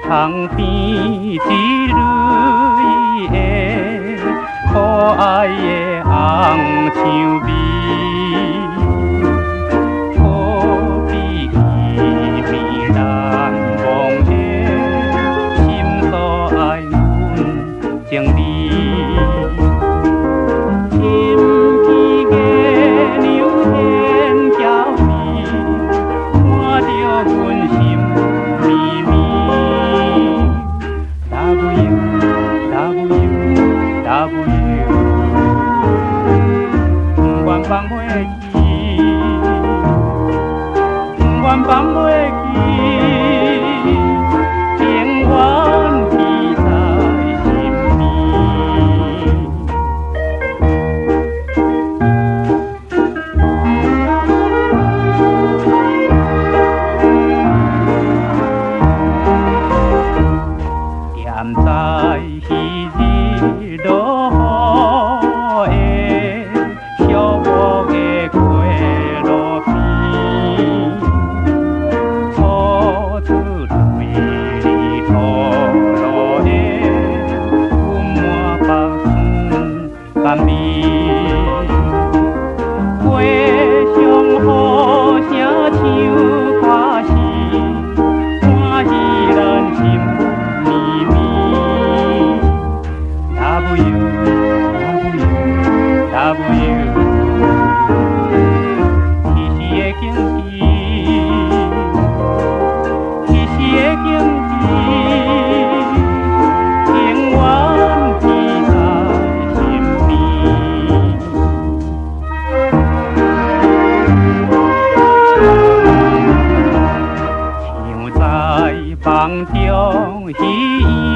塘边一蕊的可爱的红墙美，可比稀微难忘的心所爱阮情味。金枝月娘显娇美，看着阮心绵绵。W 不愿放袂记，不愿放袂记，永远记在心面。踮在彼日落雨的小屋的街路边，初出泪里吐露的阮满腹酸甘味，街上雨声唱歌时，欢喜咱心绵绵。W 彼时的景致，彼时的景致，永远记在心面。像在梦中彼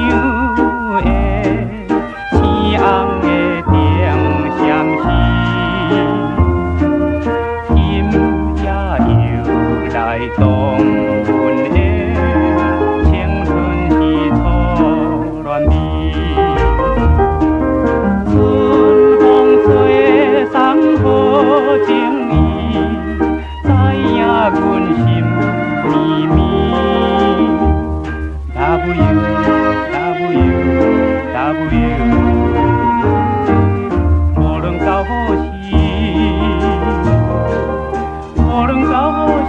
样的青红的定相思，今夜又来动阮的青春是初恋味。春风吹送好情意，知影阮心绵绵。W 无论到何时，无论到何时。